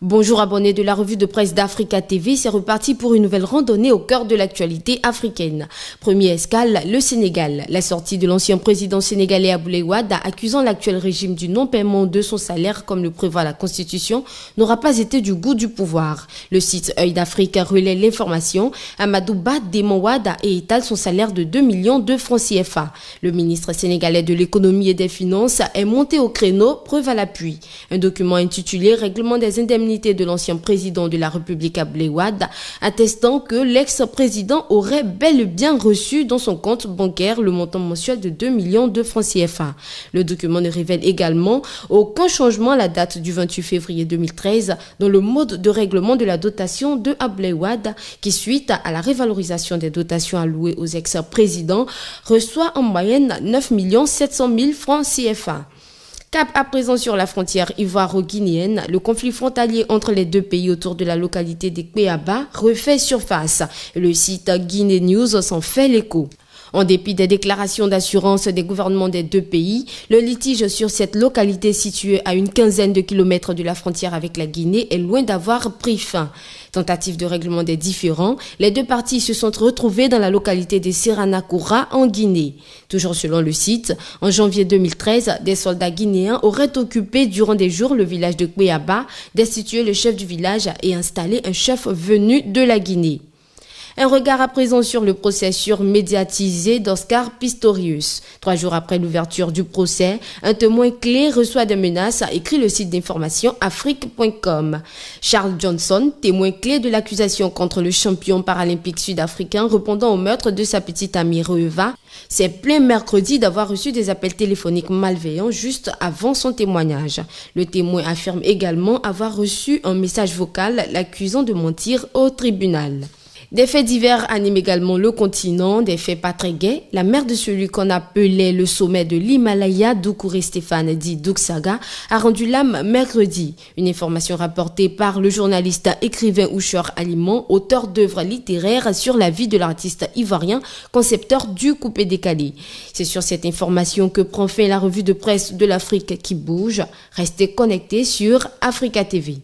Bonjour abonnés de la revue de presse d'Africa TV, c'est reparti pour une nouvelle randonnée au cœur de l'actualité africaine. Première escale, le Sénégal. La sortie de l'ancien président sénégalais Abdoulaye Wade accusant l'actuel régime du non-paiement de son salaire comme le prévoit la Constitution n'aura pas été du goût du pouvoir. Le site Œil d'Afrique relaie l'information. Amadou Ba dément Wade et étale son salaire de 2 millions de francs CFA. Le ministre sénégalais de l'économie et des finances est monté au créneau, preuve à l'appui. Un document intitulé Règlement des indemnités de l'ancien président de la République Abdoulaye Wade, attestant que l'ex-président aurait bel et bien reçu dans son compte bancaire le montant mensuel de 2 millions de francs CFA. Le document ne révèle également aucun changement à la date du 28 février 2013 dans le mode de règlement de la dotation de Abdoulaye Wade qui, suite à la révalorisation des dotations allouées aux ex-présidents, reçoit en moyenne 9 700 000 francs CFA. Cap à présent sur la frontière ivoiro-guinéenne, le conflit frontalier entre les deux pays autour de la localité de Kpéaba refait surface. Le site Guinée News s'en fait l'écho. En dépit des déclarations d'assurance des gouvernements des deux pays, le litige sur cette localité située à une quinzaine de kilomètres de la frontière avec la Guinée est loin d'avoir pris fin. Tentative de règlement des différends, les deux parties se sont retrouvées dans la localité de Seranakoura en Guinée. Toujours selon le site, en janvier 2013, des soldats guinéens auraient occupé durant des jours le village de Kpéaba, destitué le chef du village et installé un chef venu de la Guinée. Un regard à présent sur le procès médiatisé d'Oscar Pistorius. 3 jours après l'ouverture du procès, un témoin clé reçoit des menaces, a écrit le site d'information afrique.com. Charles Johnson, témoin clé de l'accusation contre le champion paralympique sud-africain répondant au meurtre de sa petite amie Reva, s'est plaint mercredi d'avoir reçu des appels téléphoniques malveillants juste avant son témoignage. Le témoin affirme également avoir reçu un message vocal l'accusant de mentir au tribunal. Des faits divers animent également le continent, des faits pas très gais. La mère de celui qu'on appelait le sommet de l'Himalaya, Doucouré Stéphane, dit Douksaga, a rendu l'âme mercredi. Une information rapportée par le journaliste écrivain Ouchor Aliment, auteur d'œuvres littéraires sur la vie de l'artiste ivoirien, concepteur du coupé décalé. C'est sur cette information que prend fin la revue de presse de l'Afrique qui bouge. Restez connectés sur Africa TV.